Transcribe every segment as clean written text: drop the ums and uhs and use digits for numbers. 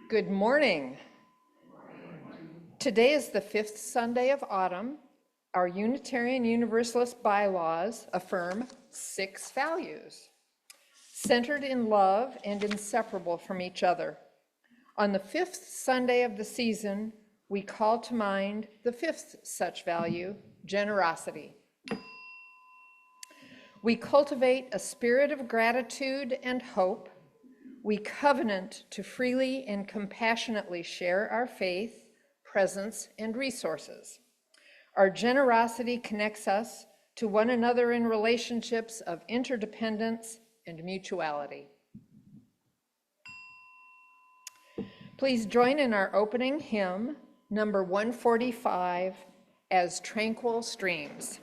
Good morning. Today is the 5th Sunday of autumn. Our Unitarian Universalist bylaws affirm 6 values, centered in love and inseparable from each other. On the 5th Sunday of the season, we call to mind the 5th such value, generosity. We cultivate a spirit of gratitude and hope. We covenant to freely and compassionately share our faith, presence, and resources. Our generosity connects us to one another in relationships of interdependence and mutuality. Please join in our opening hymn, number 145, As Tranquil Streams.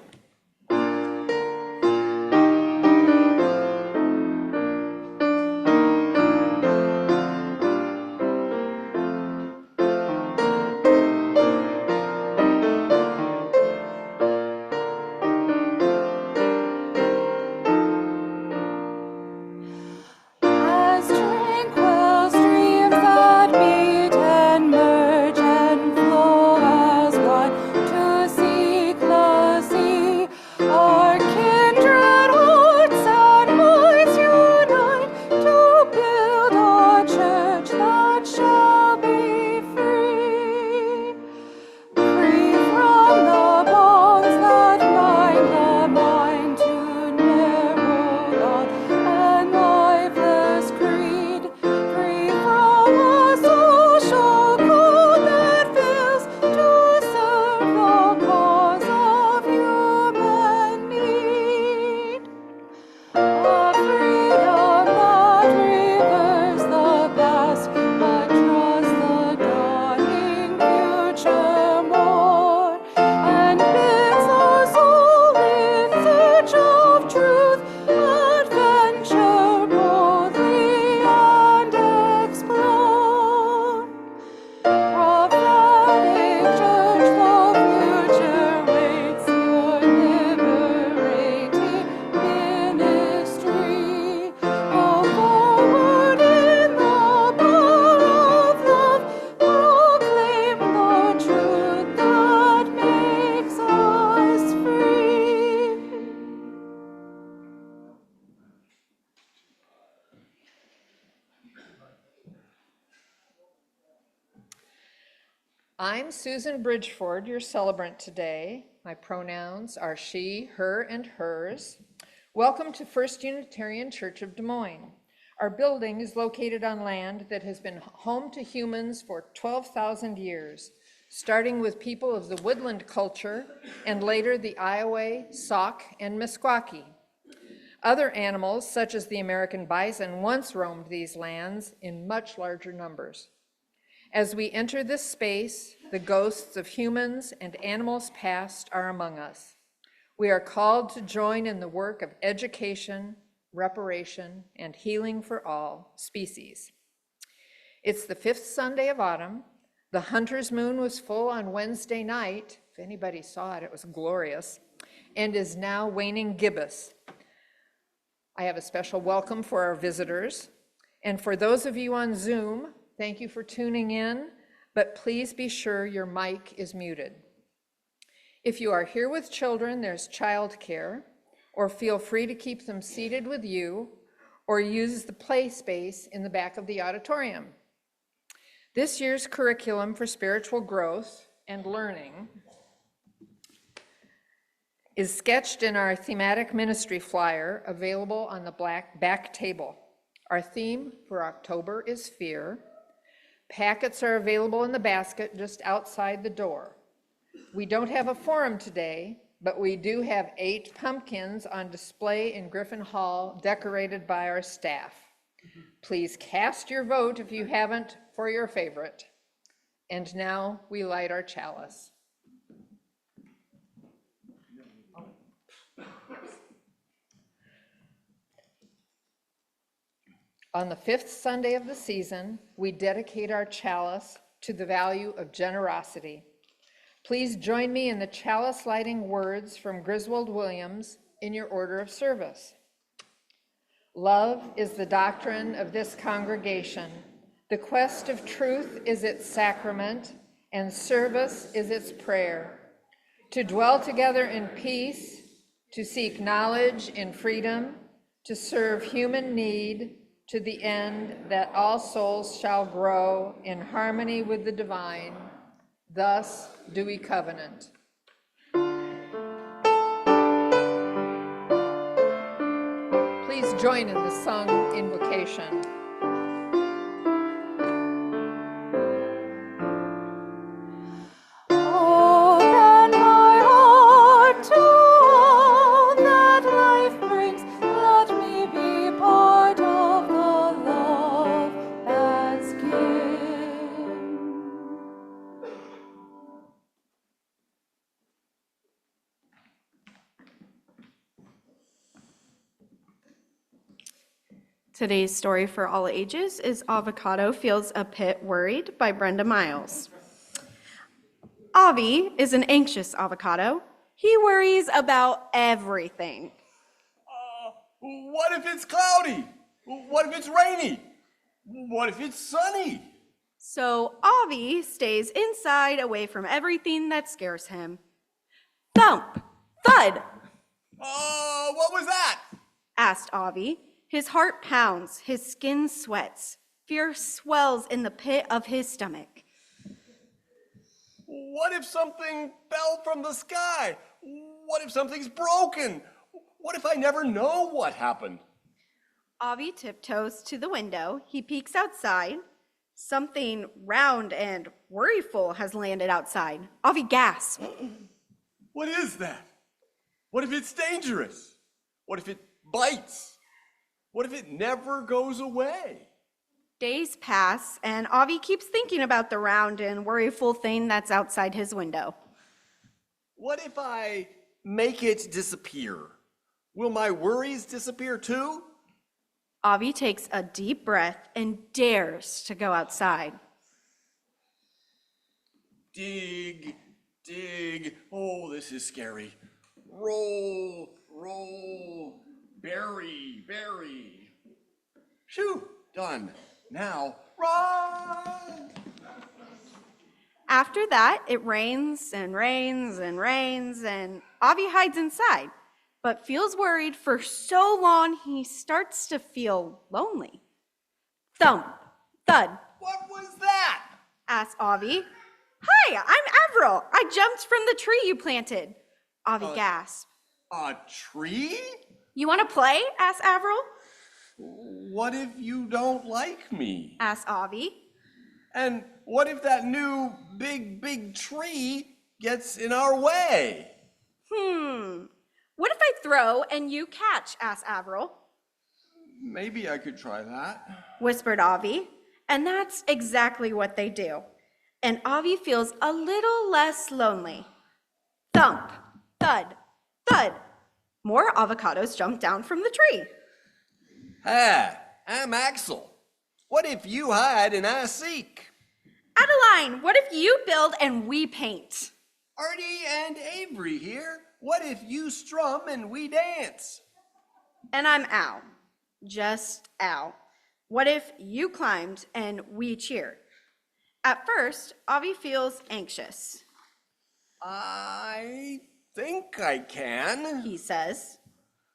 See I'm Susan Bridgeford, your celebrant today. My pronouns are she, her, and hers. Welcome to First Unitarian Church of Des Moines. Our building is located on land that has been home to humans for 12,000 years, starting with people of the woodland culture and later the Iowa, Sauk, and Meskwaki. Other animals, such as the American bison, once roamed these lands in much larger numbers. As we enter this space, the ghosts of humans and animals past are among us. We are called to join in the work of education, reparation, and healing for all species. It's the 5th Sunday of autumn. The hunter's moon was full on Wednesday night. If anybody saw it, it was glorious, and is now waning gibbous. I have a special welcome for our visitors. And for those of you on Zoom, thank you for tuning in, but please be sure your mic is muted. If you are here with children, there's childcare, or feel free to keep them seated with you, or use the play space in the back of the auditorium. This year's curriculum for spiritual growth and learning is sketched in our thematic ministry flyer available on the back table. Our theme for October is fear. Packets are available in the basket just outside the door. We don't have a forum today, but we do have 8 pumpkins on display in Griffin Hall, decorated by our staff. Please cast your vote if you haven't for your favorite. And now we light our chalice. On the 5th Sunday of the season, we dedicate our chalice to the value of generosity. Please join me in the chalice lighting words from Griswold Williams in your order of service. Love is the doctrine of this congregation. The quest of truth is its sacrament, and service is its prayer. To dwell together in peace, to seek knowledge in freedom, to serve human need, to the end that all souls shall grow in harmony with the divine. Thus do we covenant. Please join in the sung invocation. Today's story for all ages is Avocado Feels a Bit Worried by Brenda Miles. Avi is an anxious avocado. He worries about everything. What if it's cloudy? What if it's rainy? What if it's sunny? So Avi stays inside away from everything that scares him. Thump! Thud! What was that? Asked Avi. His heart pounds, his skin sweats. Fear swells in the pit of his stomach. What if something fell from the sky? What if something's broken? What if I never know what happened? Avi tiptoes to the window. He peeks outside. Something round and worryful has landed outside. Avi gasps. What is that? What if it's dangerous? What if it bites? What if it never goes away? Days pass, and Avi keeps thinking about the round and worryful thing that's outside his window. What if I make it disappear? Will my worries disappear too? Avi takes a deep breath and dares to go outside. Dig, dig. Oh, this is scary. Roll, roll. Bury, bury. Shoo, done. Now, run! After that, it rains and rains and rains, and Avi hides inside, but feels worried for so long he starts to feel lonely. Thump, thud. What was that? Asked Avi. Hi, I'm Avril. I jumped from the tree you planted. Avi gasped. A tree? You want to play? Asked Avril. What if you don't like me? Asked Avi. And what if that new big tree gets in our way? What if I throw and you catch? Asked Avril. Maybe I could try that. Whispered Avi. And that's exactly what they do. And Avi feels a little less lonely. Thump, thud, thud. More avocados jump down from the tree. Hi, I'm Axel. What if you hide and I seek? Adeline, what if you build and we paint? Artie and Avery here. What if you strum and we dance? And I'm Al. Just Al. What if you climbed and we cheered? At first, Avi feels anxious. I think I can. He says.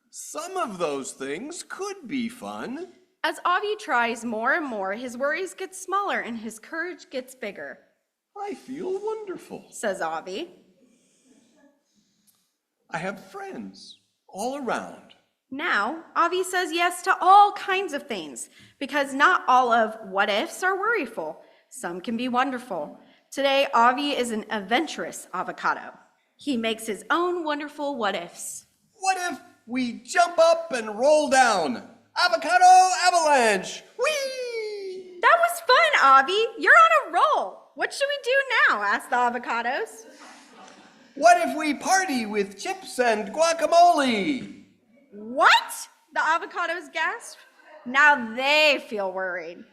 Some of those things could be fun. As Avi tries more and more, his worries get smaller and his courage gets bigger. I feel wonderful. Says Avi. I have friends all around. Now, Avi says yes to all kinds of things because not all of what ifs are worryful. Some can be wonderful. Today, Avi is an adventurous avocado. He makes his own wonderful what ifs. What if we jump up and roll down? Avocado avalanche! Whee! That was fun, Avi. You're on a roll. What should we do now? Asked the avocados. What if we party with chips and guacamole? What? The avocados gasped. Now they feel worried.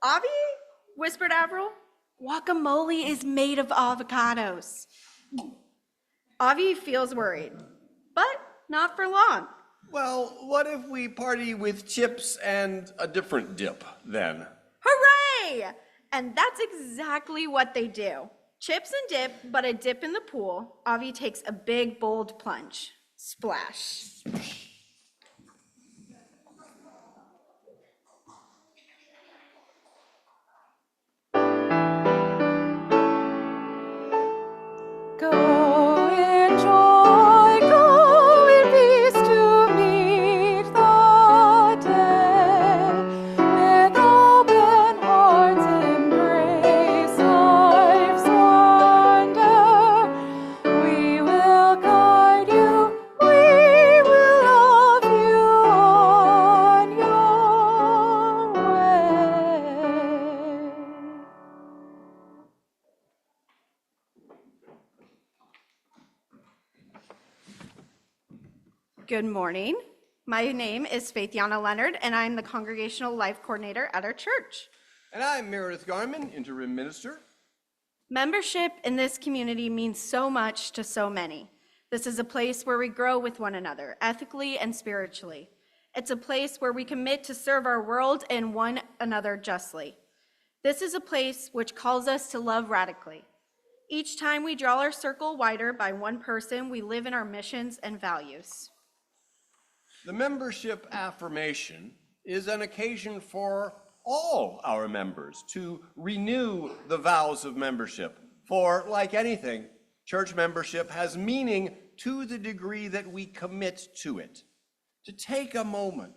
Avi? Whispered Avril. Guacamole is made of avocados. Avi feels worried, but not for long. Well, what if we party with chips and a different dip then? Hooray! And that's exactly what they do. Chips and dip, but a dip in the pool. Avi takes a big, bold plunge. Splash. Go in joy, go in peace to meet the day. With open hearts embrace life's wonder. We will guide you, we will love you on your way. Good morning. My name is Faithiana Leonard, and I'm the Congregational Life Coordinator at our church. And I'm Meredith Garmon, interim minister. Membership in this community means so much to so many. This is a place where we grow with one another, ethically and spiritually. It's a place where we commit to serve our world and one another justly. This is a place which calls us to love radically. Each time we draw our circle wider by one person, we live in our missions and values. The membership affirmation is an occasion for all our members to renew the vows of membership. For, like anything, church membership has meaning to the degree that we commit to it. To take a moment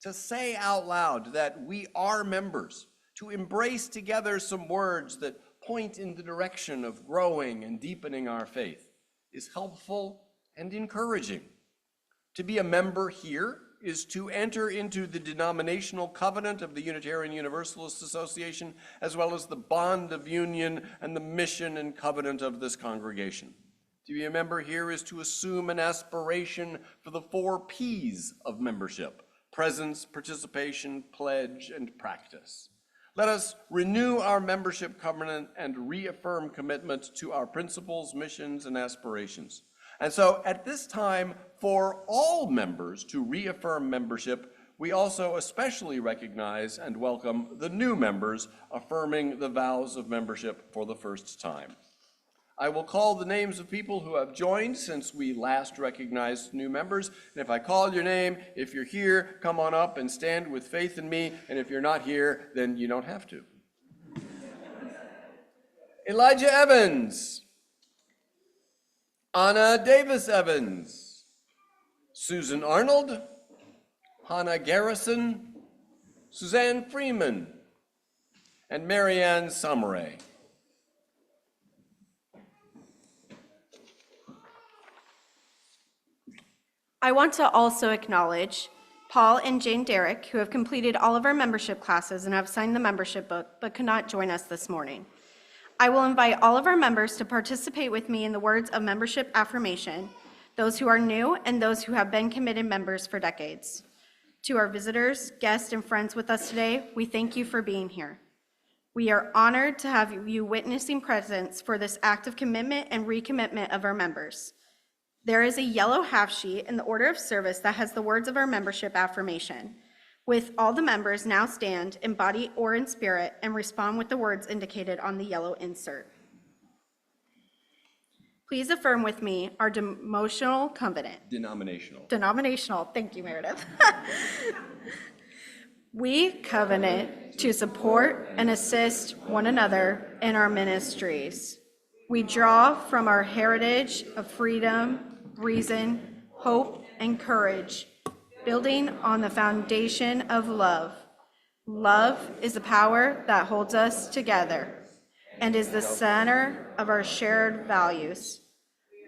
to say out loud that we are members, to embrace together some words that point in the direction of growing and deepening our faith, is helpful and encouraging. To be a member here is to enter into the denominational covenant of the Unitarian Universalist Association, as well as the bond of union and the mission and covenant of this congregation. To be a member here is to assume an aspiration for the 4 P's of membership: presence, participation, pledge, and practice. Let us renew our membership covenant and reaffirm commitment to our principles, missions, and aspirations. And so at this time, for all members to reaffirm membership, we also especially recognize and welcome the new members affirming the vows of membership for the first time. I will call the names of people who have joined since we last recognized new members. And if I call your name, if you're here, come on up and stand with faith in me. And if you're not here, then you don't have to. Elijah Evans, Anna Davis Evans, Susan Arnold, Hannah Garrison, Suzanne Freeman, and Marianne Summeray. I want to also acknowledge Paul and Jane Derrick, who have completed all of our membership classes and have signed the membership book, but could not join us this morning. I will invite all of our members to participate with me in the words of membership affirmation, those who are new and those who have been committed members for decades. To our visitors, guests, and friends with us today, we thank you for being here. We are honored to have you witnessing presence for this act of commitment and recommitment of our members. There is a yellow half sheet in the order of service that has the words of our membership affirmation. With all the members now stand in body or in spirit and respond with the words indicated on the yellow insert. Please affirm with me our denominational covenant. Denominational, thank you, Meredith. We covenant to support and assist one another in our ministries. We draw from our heritage of freedom, reason, hope, and courage, building on the foundation of love. Love is the power that holds us together and is the center of our shared values.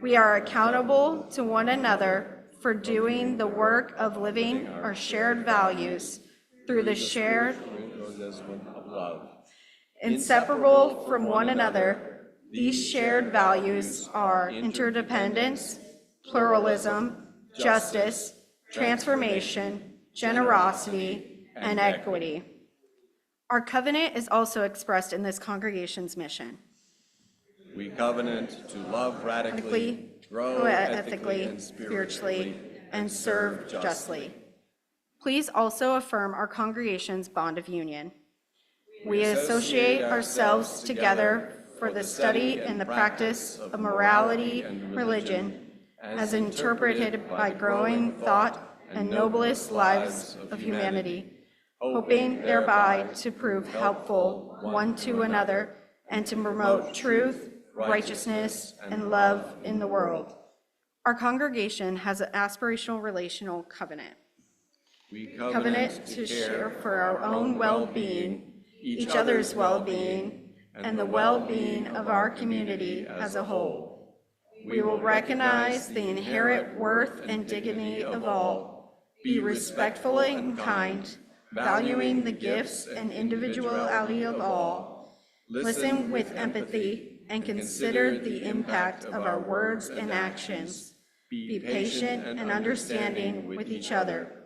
We are accountable to one another for doing the work of living our shared values through the shared of love. Inseparable from one another, these shared values are interdependence, pluralism, justice, transformation, generosity, and equity. Our covenant is also expressed in this congregation's mission. We covenant to love radically, grow ethically and spiritually, and serve justly. Please also affirm our congregation's bond of union. We associate ourselves together for the study and the practice of morality and religion as interpreted by growing thought and noblest lives of humanity, hoping thereby to prove helpful one to another and to promote truth, righteousness, and love in the world. Our congregation has an aspirational relational covenant. We Covenant to share for our own well-being, each other's well-being, and the well-being of our community as a whole. We will recognize the inherent worth and dignity of all, be respectful and kind, valuing the gifts and individuality of all, listen with empathy, and consider the impact of our words and actions, be patient and understanding with each other,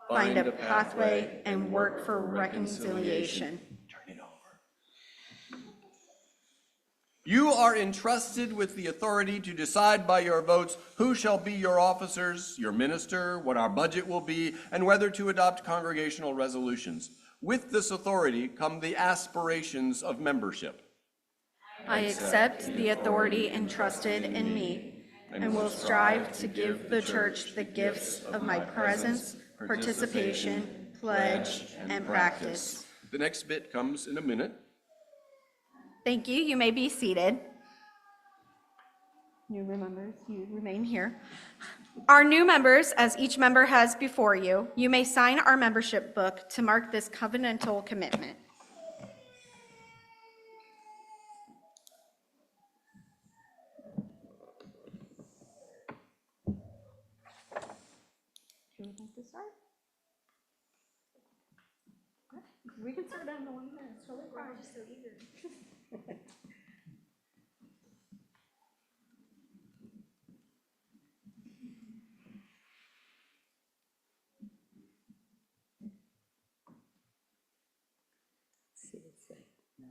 find a pathway and work for reconciliation. You are entrusted with the authority to decide by your votes who shall be your officers, your minister, what our budget will be, and whether to adopt congregational resolutions. With this authority come the aspirations of membership. I accept the authority entrusted in me and will strive to give the church the gifts of my presence, participation, pledge, and practice. The next bit comes in a minute. Thank you. You may be seated. New members, you remain here. Our new members, as each member has before you, you may sign our membership book to mark this covenantal commitment. Who would like to start? We can start down the one here. It's totally fine. We're so eager. See, it's like 9.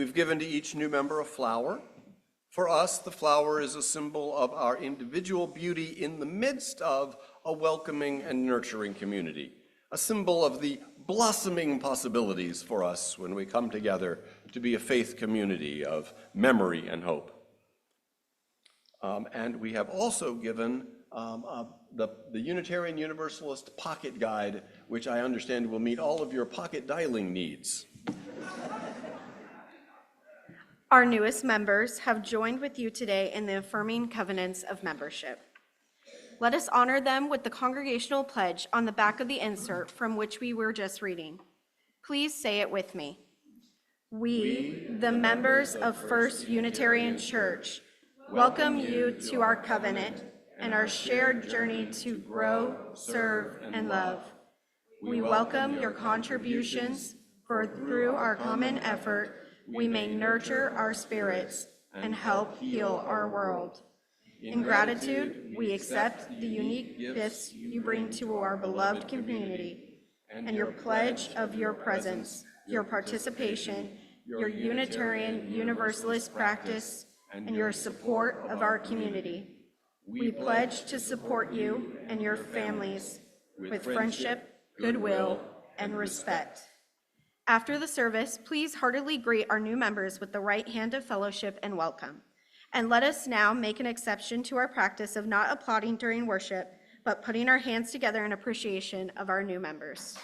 We've given to each new member a flower. For us, the flower is a symbol of our individual beauty in the midst of a welcoming and nurturing community, a symbol of the blossoming possibilities for us when we come together to be a faith community of memory and hope. And we have also given the Unitarian Universalist Pocket Guide, which I understand will meet all of your pocket dialing needs. Our newest members have joined with you today in the affirming covenants of membership. Let us honor them with the congregational pledge on the back of the insert from which we were just reading. Please say it with me. We, the members of First Unitarian Church, welcome you to our covenant and our shared journey to grow, serve, and love. We welcome your contributions, for through our common effort, we may nurture our spirits and help heal our world. In gratitude, we accept the unique gifts you bring to our beloved community and your pledge of your presence, your participation, your Unitarian Universalist practice, and your support of our community. We pledge to support you and your families with friendship, goodwill, and respect. After the service, please heartily greet our new members with the right hand of fellowship and welcome. And let us now make an exception to our practice of not applauding during worship, but putting our hands together in appreciation of our new members.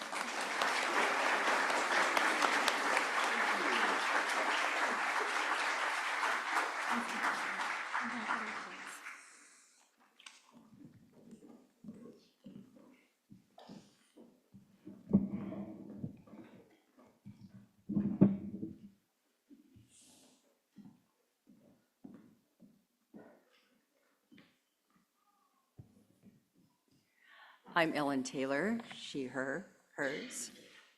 I'm Ellen Taylor, she, her, hers.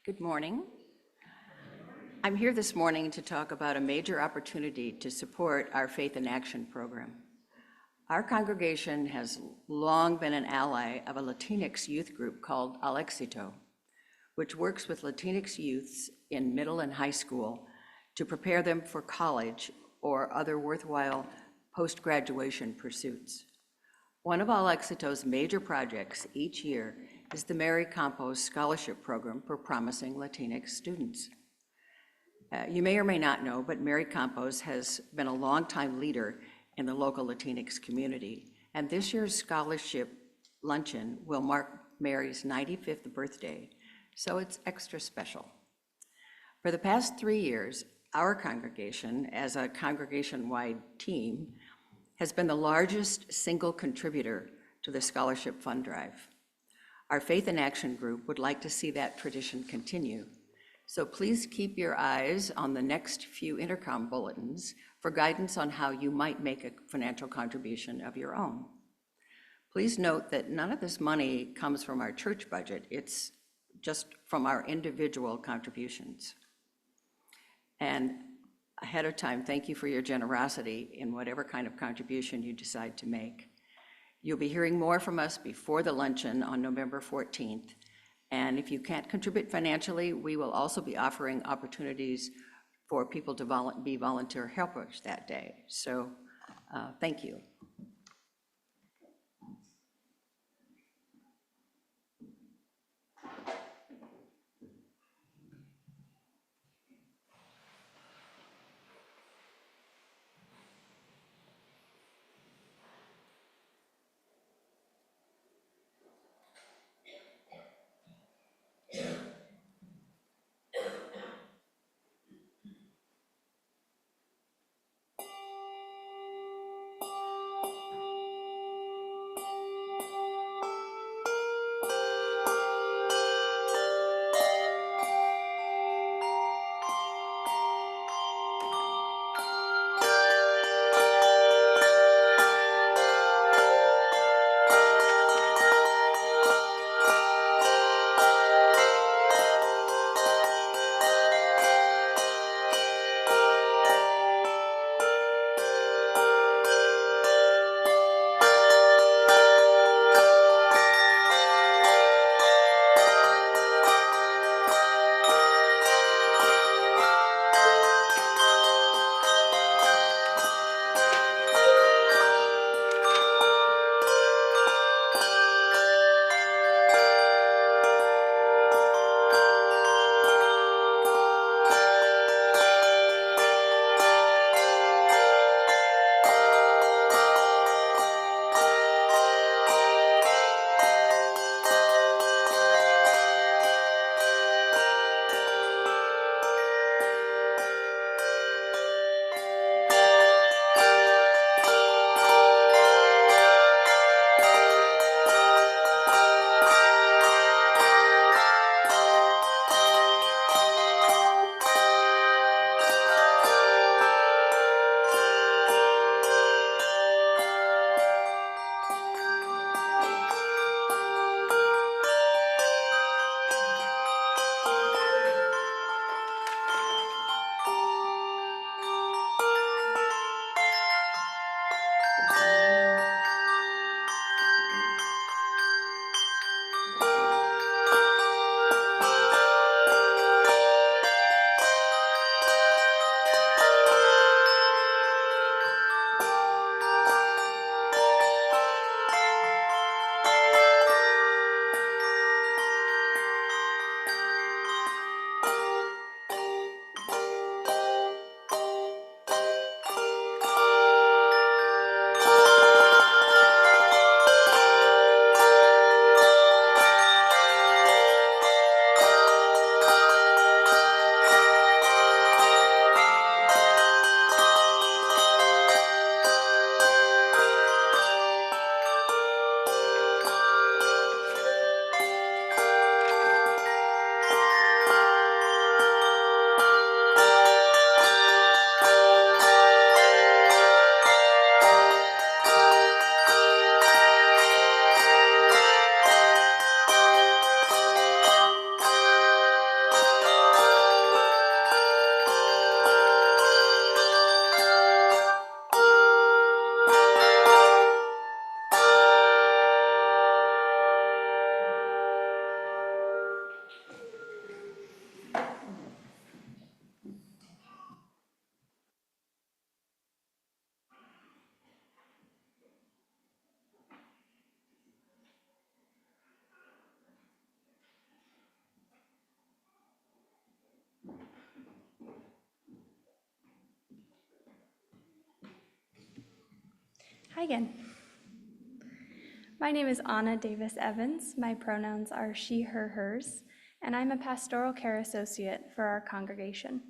Good morning. I'm here this morning to talk about a major opportunity to support our Faith in Action program. Our congregation has long been an ally of a Latinx youth group called Al Éxito, which works with Latinx youths in middle and high school to prepare them for college or other worthwhile post-graduation pursuits. One of Al Éxito's major projects each year is the Mary Campos Scholarship Program for promising Latinx students. You may or may not know, but Mary Campos has been a longtime leader in the local Latinx community, and this year's scholarship luncheon will mark Mary's 95th birthday, so it's extra special. For the past 3 years, our congregation, as a congregation-wide team, has been the largest single contributor to the scholarship fund drive. Our Faith in Action group would like to see that tradition continue. So please keep your eyes on the next few intercom bulletins for guidance on how you might make a financial contribution of your own. Please note that none of this money comes from our church budget. It's just from our individual contributions. And ahead of time, thank you for your generosity in whatever kind of contribution you decide to make. You'll be hearing more from us before the luncheon on November 14th. And if you can't contribute financially, we will also be offering opportunities for people to be volunteer helpers that day. So thank you. Hi again. My name is Anna Davis Evans. My pronouns are she, her, hers, and I'm a pastoral care associate for our congregation.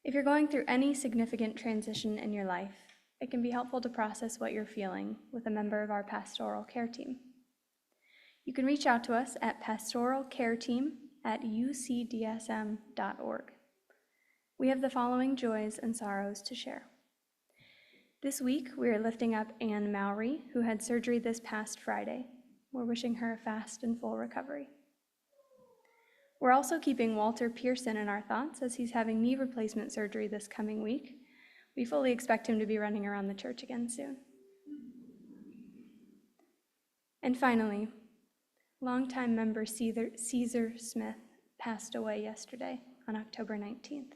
If you're going through any significant transition in your life, it can be helpful to process what you're feeling with a member of our pastoral care team. You can reach out to us at pastoralcareteam@ucdsm.org. We have the following joys and sorrows to share. This week, we are lifting up Anne Mowry, who had surgery this past Friday. We're wishing her a fast and full recovery. We're also keeping Walter Pearson in our thoughts as he's having knee replacement surgery this coming week. We fully expect him to be running around the church again soon. And finally, longtime member Caesar Smith passed away yesterday on October 19th.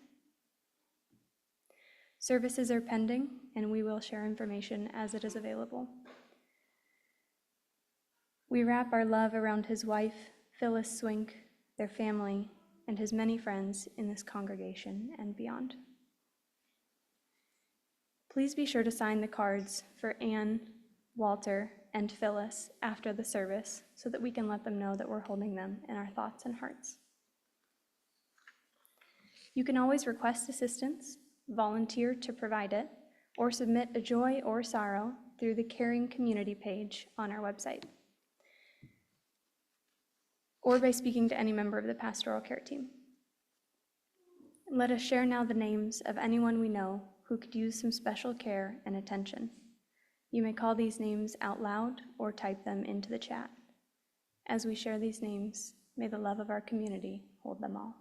Services are pending, and we will share information as it is available. We wrap our love around his wife, Phyllis Swink, their family, and his many friends in this congregation and beyond. Please be sure to sign the cards for Anne, Walter, and Phyllis after the service so that we can let them know that we're holding them in our thoughts and hearts. You can always request assistance, volunteer to provide it, or submit a joy or sorrow through the Caring Community page on our website, or by speaking to any member of the pastoral care team. Let us share now the names of anyone we know who could use some special care and attention. You may call these names out loud or type them into the chat. As we share these names, may the love of our community hold them all.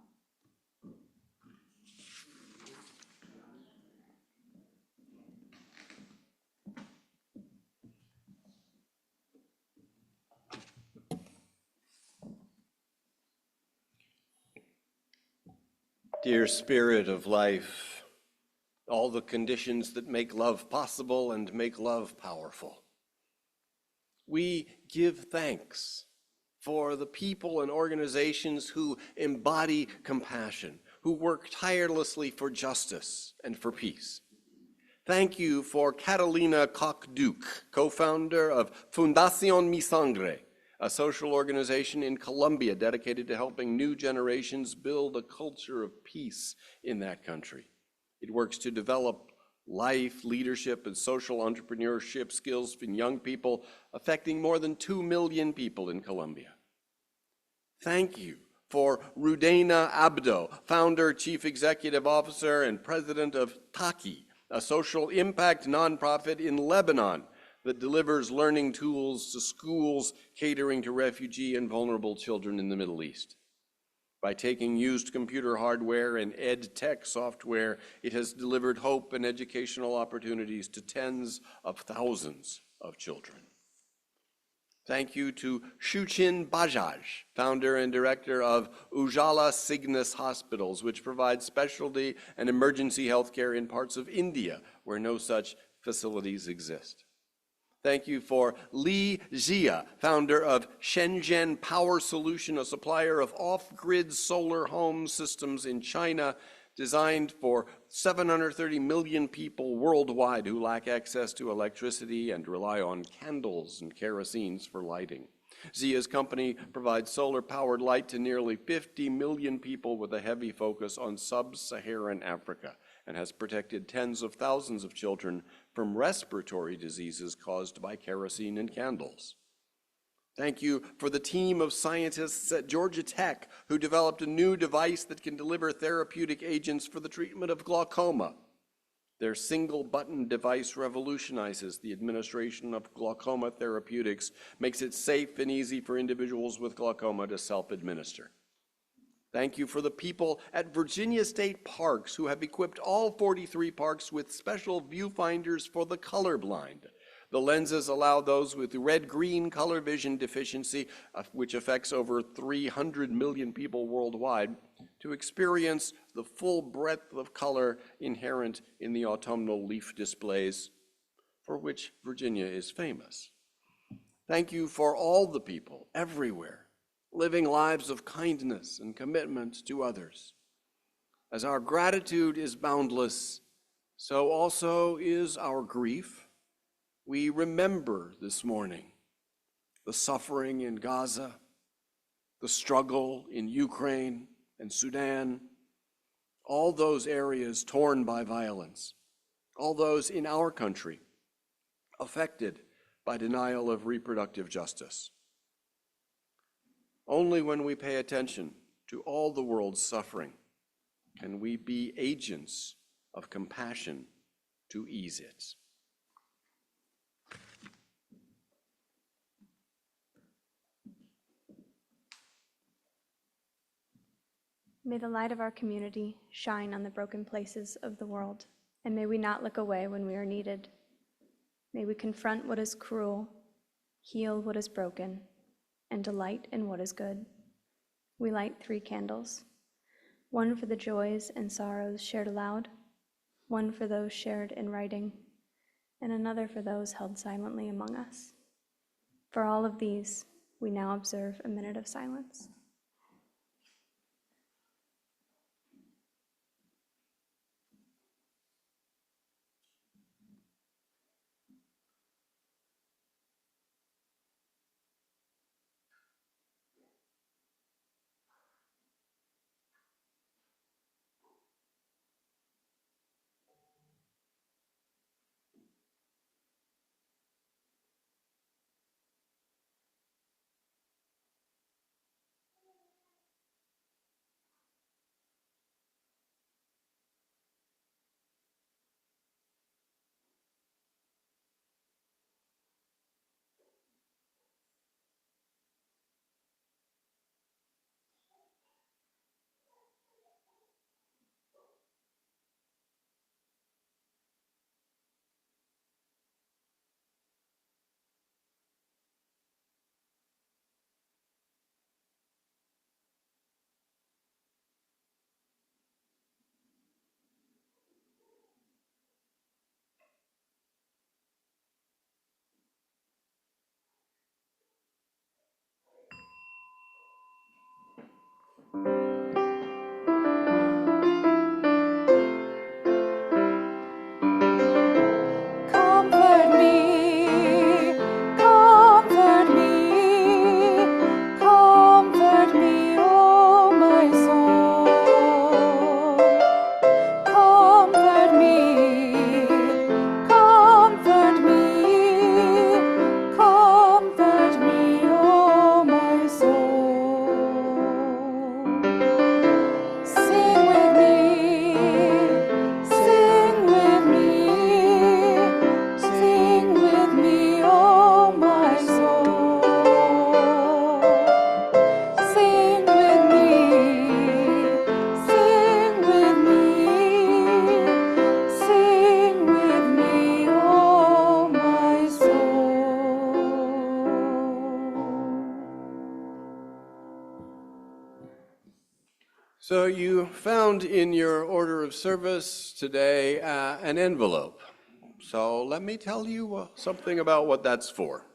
Dear Spirit of life, all the conditions that make love possible and make love powerful, we give thanks for the people and organizations who embody compassion, who work tirelessly for justice and for peace. Thank you for Catalina Koch-Duke, co-founder of Fundación Mi Sangre, a social organization in Colombia dedicated to helping new generations build a culture of peace in that country. It works to develop life, leadership, and social entrepreneurship skills in young people, affecting more than 2 million people in Colombia. Thank you for Rudena Abdo, founder, chief executive officer, and president of Taki, a social impact nonprofit in Lebanon that delivers learning tools to schools catering to refugee and vulnerable children in the Middle East. By taking used computer hardware and ed tech software, it has delivered hope and educational opportunities to tens of thousands of children. Thank you to Shuchin Bajaj, founder and director of Ujala Cygnus Hospitals, which provides specialty and emergency healthcare in parts of India where no such facilities exist. Thank you for Li Jia, founder of Shenzhen Power Solution, a supplier of off-grid solar home systems in China, designed for 730 million people worldwide who lack access to electricity and rely on candles and kerosenes for lighting. Zia's company provides solar-powered light to nearly 50 million people with a heavy focus on sub-Saharan Africa, and has protected tens of thousands of children from respiratory diseases caused by kerosene and candles. Thank you for the team of scientists at Georgia Tech who developed a new device that can deliver therapeutic agents for the treatment of glaucoma. Their single-button device revolutionizes the administration of glaucoma therapeutics, makes it safe and easy for individuals with glaucoma to self-administer. Thank you for the people at Virginia State Parks who have equipped all 43 parks with special viewfinders for the colorblind. The lenses allow those with red-green color vision deficiency, which affects over 300 million people worldwide, to experience the full breadth of color inherent in the autumnal leaf displays, for which Virginia is famous. Thank you for all the people everywhere living lives of kindness and commitment to others. As our gratitude is boundless, so also is our grief, We remember this morning the suffering in Gaza, the struggle in Ukraine and Sudan, all those areas torn by violence, all those in our country affected by denial of reproductive justice. Only when we pay attention to all the world's suffering can we be agents of compassion to ease it. May the light of our community shine on the broken places of the world, and may we not look away when we are needed. May we confront what is cruel, heal what is broken, and delight in what is good. We light 3 candles, one for the joys and sorrows shared aloud, one for those shared in writing, and another for those held silently among us. For all of these, we now observe a minute of silence. Comfort me, comfort me, comfort me, oh my soul. Comfort me, comfort me, comfort me, oh my soul. Sing with me, sing with me, sing with me, oh my soul. Sing with me, sing with me, sing with me, oh my soul. So you found in your order of service today an envelope. So let me tell you something about what that's for.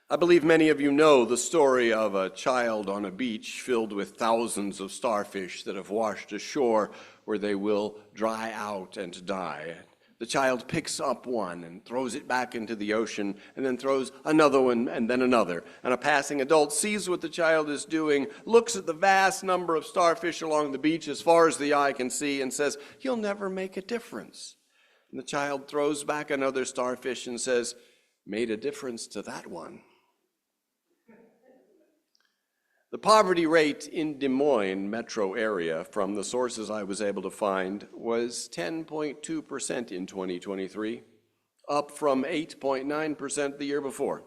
I believe many of you know the story of a child on a beach filled with thousands of starfish that have washed ashore where they will dry out and die. The child picks up one and throws it back into the ocean and then throws another one and then another. And a passing adult sees what the child is doing, looks at the vast number of starfish along the beach as far as the eye can see and says, "You'll never make a difference." And the child throws back another starfish and says, "Made a difference to that one." The poverty rate in Des Moines metro area, from the sources I was able to find, was 10.2% in 2023, up from 8.9% the year before.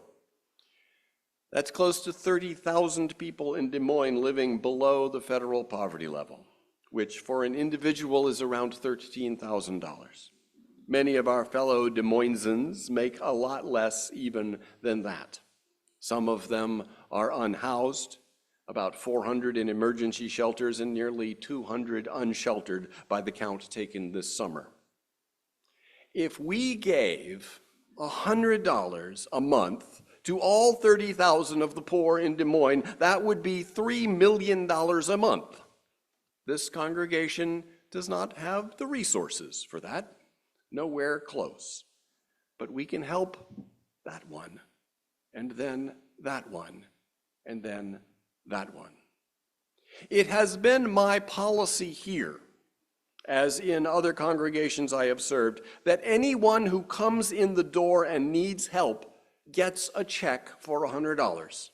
That's close to 30,000 people in Des Moines living below the federal poverty level, which for an individual is around $13,000. Many of our fellow Des Moinesans make a lot less even than that. Some of them are unhoused, about 400 in emergency shelters and nearly 200 unsheltered by the count taken this summer. If we gave $100 a month to all 30,000 of the poor in Des Moines, that would be $3 million a month. This congregation does not have the resources for that, nowhere close. but we can help that one, and then that one, and then that one. It has been my policy here, as in other congregations I have served, that anyone who comes in the door and needs help gets a check for $100.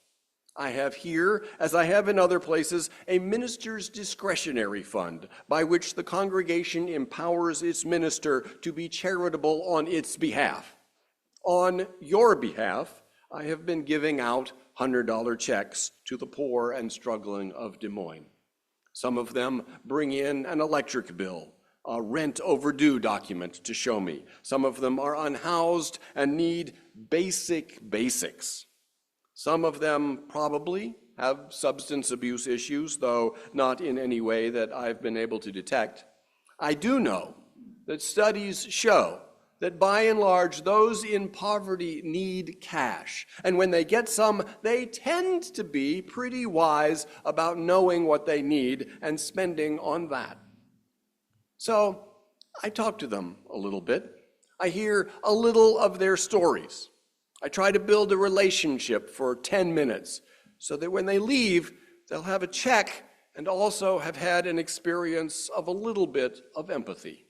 I have here, as I have in other places, a minister's discretionary fund by which the congregation empowers its minister to be charitable on its behalf. On your behalf, I have been giving out $100 checks to the poor and struggling of Des Moines. Some of them bring in an electric bill, a rent overdue document to show me. Some of them are unhoused and need basics. Some of them probably have substance abuse issues, though not in any way that I've been able to detect. I do know that studies show that by and large, those in poverty need cash. And when they get some, they tend to be pretty wise about knowing what they need and spending on that. So I talk to them a little bit. I hear a little of their stories. I try to build a relationship for 10 minutes so that when they leave, they'll have a check and also have had an experience of a little bit of empathy.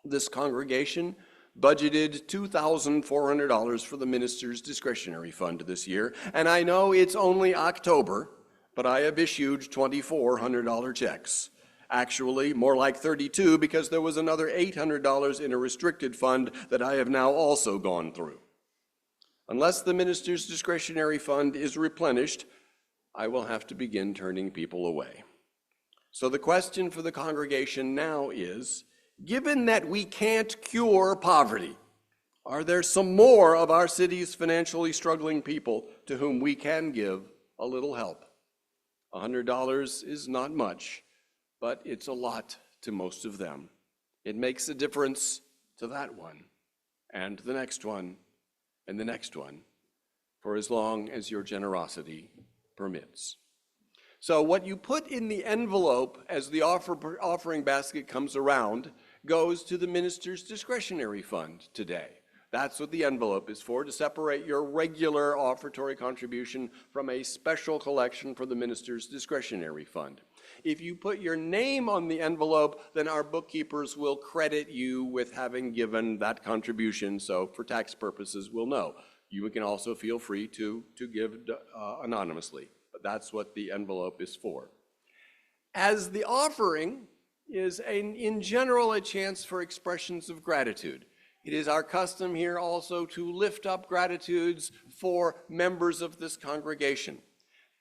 This congregation budgeted $2,400 for the minister's discretionary fund this year, and I know it's only October, but I have issued $2,400 checks. Actually, more like $32 because there was another $800 in a restricted fund that I have now also gone through. Unless the minister's discretionary fund is replenished, I will have to begin turning people away. So the question for the congregation now is, given that we can't cure poverty, are there some more of our city's financially struggling people to whom we can give a little help? $100 is not much, but it's a lot to most of them. It makes a difference to that one, and the next one, and the next one, for as long as your generosity permits. So what you put in the envelope as the offering basket comes around goes to the minister's discretionary fund today. That's what the envelope is for, to separate your regular offertory contribution from a special collection for the minister's discretionary fund. If you put your name on the envelope, then our bookkeepers will credit you with having given that contribution, so for tax purposes, we'll know. You can also feel free to give anonymously, but that's what the envelope is for. As the offering is in general a chance for expressions of gratitude. It is our custom here also to lift up gratitudes for members of this congregation.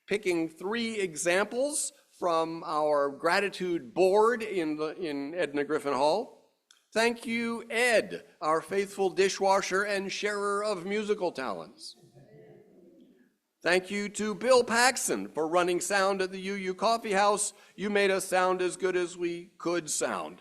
Picking 3 examples from our gratitude board in Edna Griffin Hall. Thank you, Ed, our faithful dishwasher and sharer of musical talents. Thank you to Bill Paxson for running sound at the UU Coffee House. You made us sound as good as we could sound.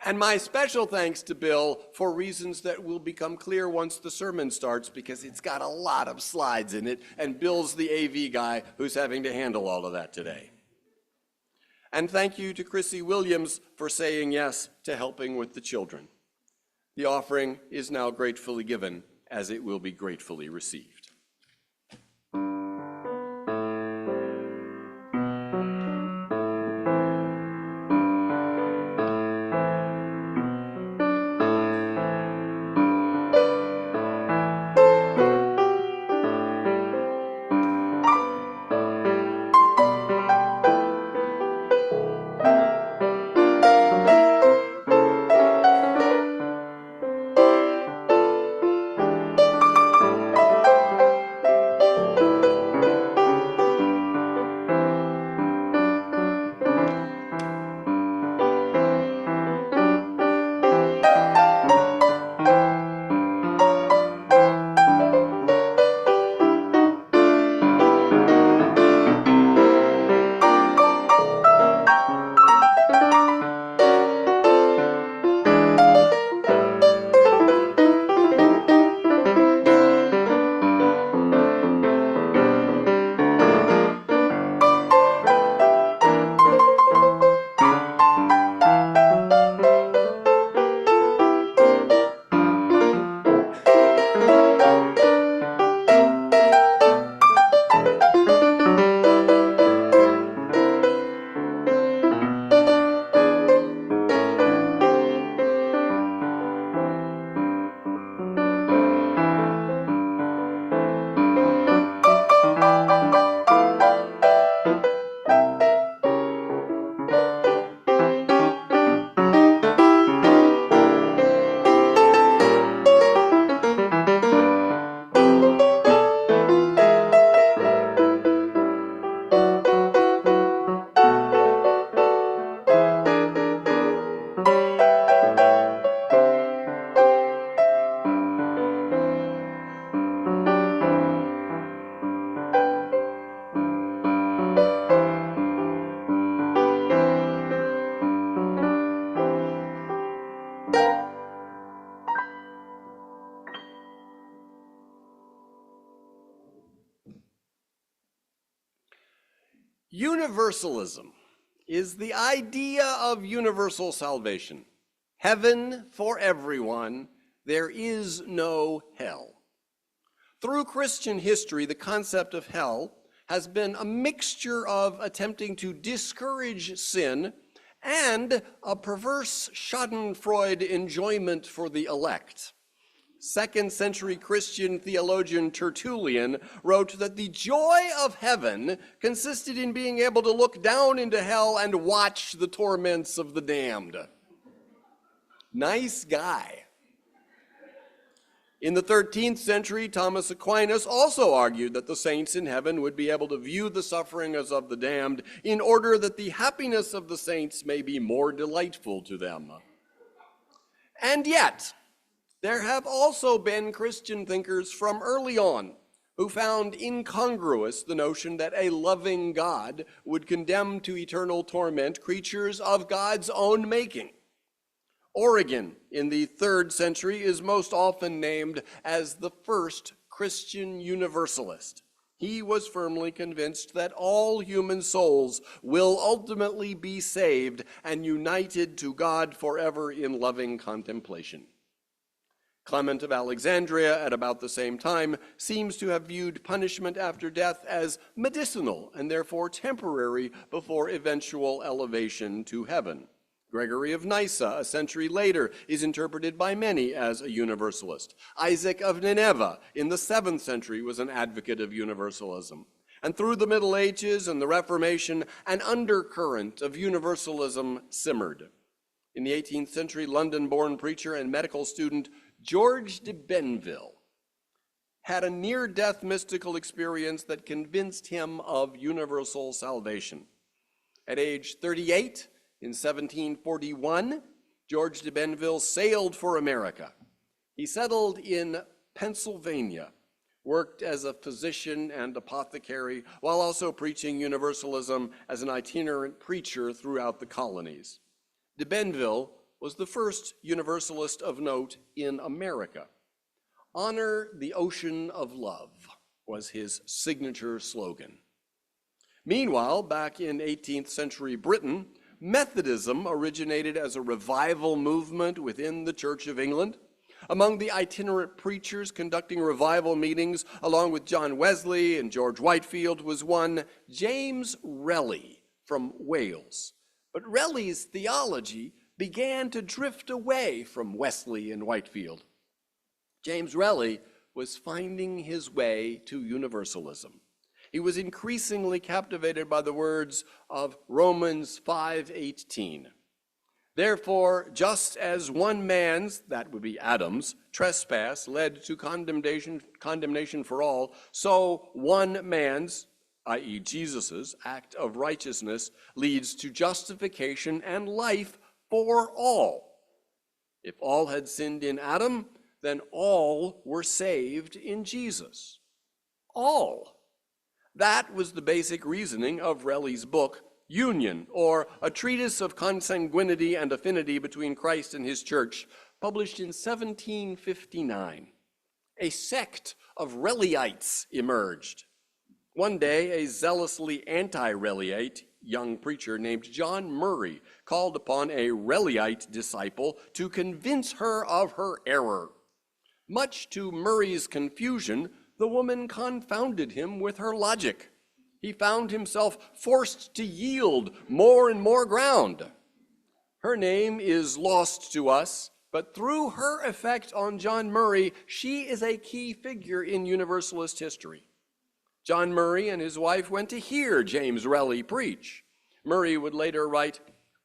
And my special thanks to Bill for reasons that will become clear once the sermon starts, because it's got a lot of slides in it, and Bill's the AV guy who's having to handle all of that today. And thank you to Chrissy Williams for saying yes to helping with the children. The offering is now gratefully given, as it will be gratefully received. Universalism is the idea of universal salvation. Heaven for everyone, there is no hell. Through Christian history, the concept of hell has been a mixture of attempting to discourage sin and a perverse schadenfreude enjoyment for the elect. 2nd century Christian theologian Tertullian wrote that the joy of heaven consisted in being able to look down into hell and watch the torments of the damned. Nice guy. In the 13th century, Thomas Aquinas also argued that the saints in heaven would be able to view the sufferings of the damned in order that the happiness of the saints may be more delightful to them. And yet, there have also been Christian thinkers from early on who found incongruous the notion that a loving God would condemn to eternal torment creatures of God's own making. Origen in the 3rd century is most often named as the first Christian Universalist. He was firmly convinced that all human souls will ultimately be saved and united to God forever in loving contemplation. Clement of Alexandria, at about the same time, seems to have viewed punishment after death as medicinal and therefore temporary before eventual elevation to heaven. Gregory of Nyssa, a century later, is interpreted by many as a universalist. Isaac of Nineveh, in the 7th century, was an advocate of universalism. And through the Middle Ages and the Reformation, an undercurrent of universalism simmered. In the 18th century, London-born preacher and medical student George de Benville had a near-death mystical experience that convinced him of universal salvation. At age 38, in 1741, George de Benville sailed for America. He settled in Pennsylvania, worked as a physician and apothecary, while also preaching universalism as an itinerant preacher throughout the colonies. De Benville was the first universalist of note in America. Honor the ocean of love was his signature slogan. Meanwhile, back in 18th century Britain, Methodism originated as a revival movement within the Church of England. Among the itinerant preachers conducting revival meetings, along with John Wesley and George Whitefield, was one James Relly from Wales. But Relly's theology began to drift away from Wesley and Whitefield. James Relly was finding his way to universalism. He was increasingly captivated by the words of Romans 5:18. Therefore, just as one man's, that would be Adam's, trespass led to condemnation for all, so one man's, i.e. Jesus's, act of righteousness leads to justification and life for all. If all had sinned in Adam, then all were saved in Jesus. All. That was the basic reasoning of Relly's book, Union, or A Treatise of Consanguinity and Affinity Between Christ and His Church, published in 1759. A sect of Rellyites emerged. One day, a zealously anti-Rellyite young preacher named John Murray called upon a Rellyite disciple to convince her of her error. Much to Murray's confusion, the woman confounded him with her logic. He found himself forced to yield more and more ground. Her name is lost to us, but through her effect on John Murray, she is a key figure in Universalist history. John Murray and his wife went to hear James Relly preach. Murray would later write,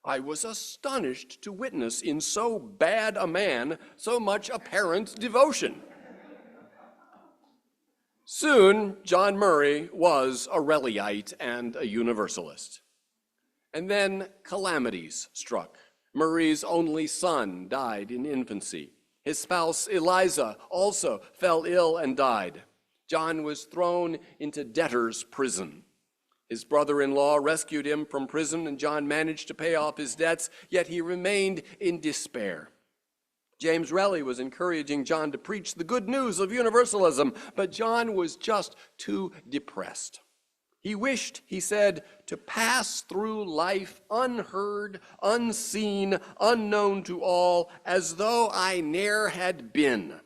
"I was astonished to witness in so bad a man so much apparent devotion." Soon, John Murray was a Rellyite and a Universalist. And then calamities struck. Murray's only son died in infancy. His spouse, Eliza, also fell ill and died. John was thrown into debtor's prison. His brother-in-law rescued him from prison, and John managed to pay off his debts, yet he remained in despair. James Relly was encouraging John to preach the good news of universalism, but John was just too depressed. He wished, he said, to pass through life unheard, unseen, unknown to all, as though I ne'er had been.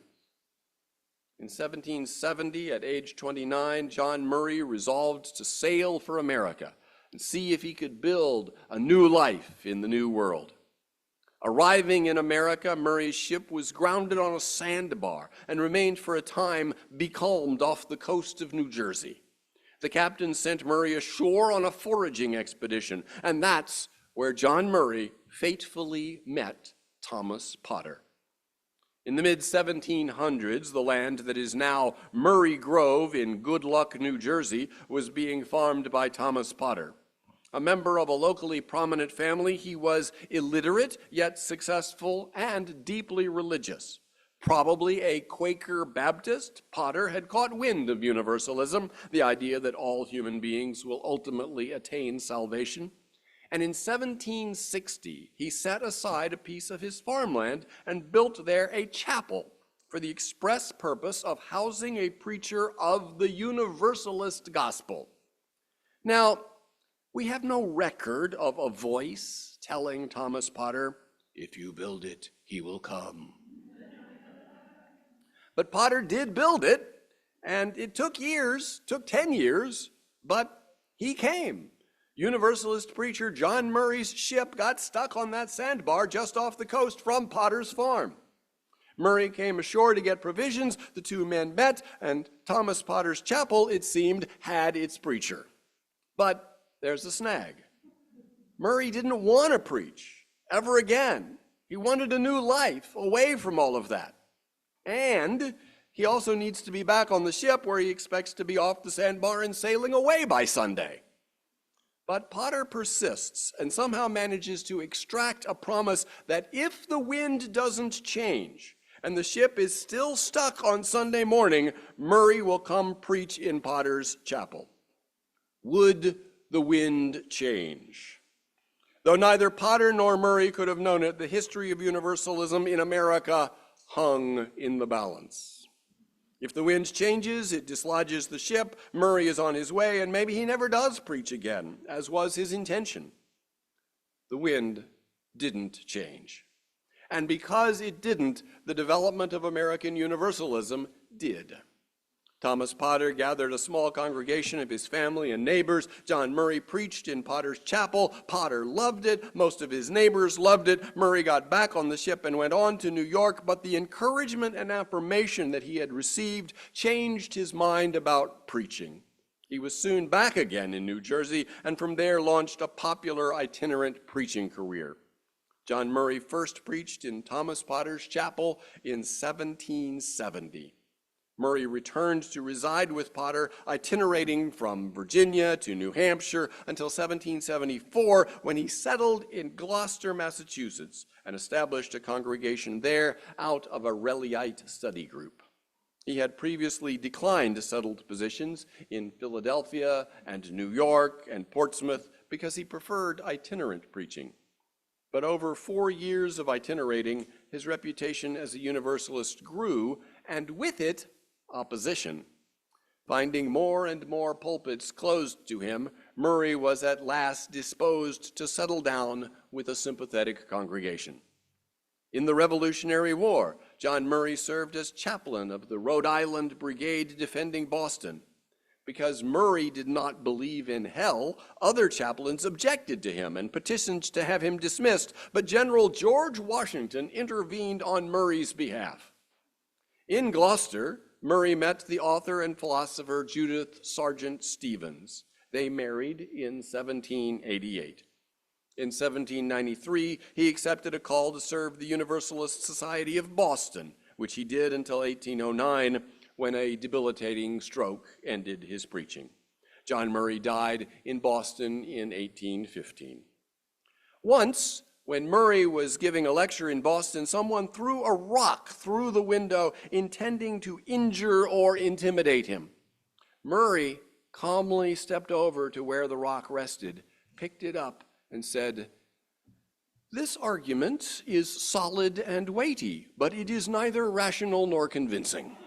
In 1770, at age 29, John Murray resolved to sail for America and see if he could build a new life in the New World. Arriving in America, Murray's ship was grounded on a sandbar and remained for a time becalmed off the coast of New Jersey. The captain sent Murray ashore on a foraging expedition, and that's where John Murray fatefully met Thomas Potter. In the mid-1700s, the land that is now Murray Grove in Good Luck, New Jersey, was being farmed by Thomas Potter. A member of a locally prominent family, he was illiterate, yet successful and deeply religious. Probably a Quaker Baptist, Potter had caught wind of universalism, the idea that all human beings will ultimately attain salvation. And in 1760, he set aside a piece of his farmland and built there a chapel for the express purpose of housing a preacher of the Universalist gospel. Now, we have no record of a voice telling Thomas Potter, "If you build it, he will come." But Potter did build it, and it took 10 years, but he came. Universalist preacher John Murray's ship got stuck on that sandbar just off the coast from Potter's farm. Murray came ashore to get provisions, the two men met, and Thomas Potter's chapel, it seemed, had its preacher. But there's a snag. Murray didn't want to preach ever again. He wanted a new life away from all of that. And he also needs to be back on the ship where he expects to be off the sandbar and sailing away by Sunday. But Potter persists and somehow manages to extract a promise that if the wind doesn't change and the ship is still stuck on Sunday morning, Murray will come preach in Potter's chapel. Would the wind change? Though neither Potter nor Murray could have known it, the history of universalism in America hung in the balance. If the wind changes, it dislodges the ship, Murray is on his way, and maybe he never does preach again, as was his intention. The wind didn't change. And because it didn't, the development of American universalism did. Thomas Potter gathered a small congregation of his family and neighbors. John Murray preached in Potter's chapel. Potter loved it. Most of his neighbors loved it. Murray got back on the ship and went on to New York, but the encouragement and affirmation that he had received changed his mind about preaching. He was soon back again in New Jersey, and from there launched a popular itinerant preaching career. John Murray first preached in Thomas Potter's chapel in 1770. Murray returned to reside with Potter, itinerating from Virginia to New Hampshire until 1774, when he settled in Gloucester, Massachusetts, and established a congregation there out of a Reliite study group. He had previously declined settled positions in Philadelphia and New York and Portsmouth because he preferred itinerant preaching. But over 4 years of itinerating, his reputation as a Universalist grew, and with it, opposition. Finding more and more pulpits closed to him, Murray was at last disposed to settle down with a sympathetic congregation. In the Revolutionary War, John Murray served as chaplain of the Rhode Island Brigade defending Boston. Because Murray did not believe in hell, other chaplains objected to him and petitioned to have him dismissed, but General George Washington intervened on Murray's behalf. In Gloucester, Murray met the author and philosopher Judith Sargent Stevens. They married in 1788. In 1793, he accepted a call to serve the Universalist Society of Boston, which he did until 1809, when a debilitating stroke ended his preaching. John Murray died in Boston in 1815. Once, when Murray was giving a lecture in Boston, someone threw a rock through the window, intending to injure or intimidate him. Murray calmly stepped over to where the rock rested, picked it up, and said, "This argument is solid and weighty, but it is neither rational nor convincing."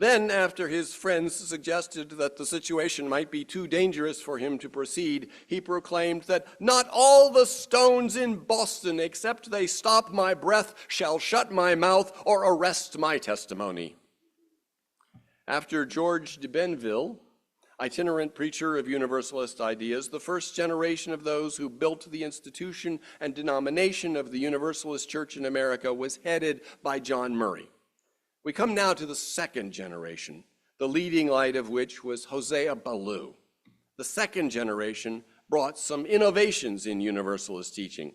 Then, after his friends suggested that the situation might be too dangerous for him to proceed, he proclaimed that not all the stones in Boston, except they stop my breath, shall shut my mouth or arrest my testimony. After George de Benville, itinerant preacher of Universalist ideas, the first generation of those who built the institution and denomination of the Universalist Church in America was headed by John Murray. We come now to the second generation, the leading light of which was Hosea Ballou. The second generation brought some innovations in Universalist teaching.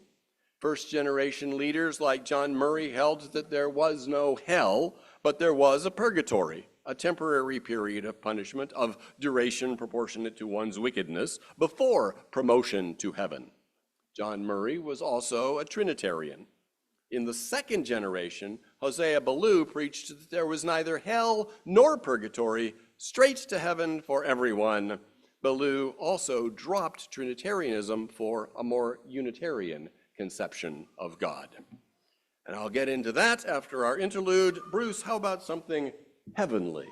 First generation leaders like John Murray held that there was no hell, but there was a purgatory, a temporary period of punishment of duration proportionate to one's wickedness before promotion to heaven. John Murray was also a Trinitarian. In the second generation, Hosea Ballou preached that there was neither hell nor purgatory, straight to heaven for everyone. Ballou also dropped Trinitarianism for a more Unitarian conception of God. And I'll get into that after our interlude. Bruce, how about something heavenly?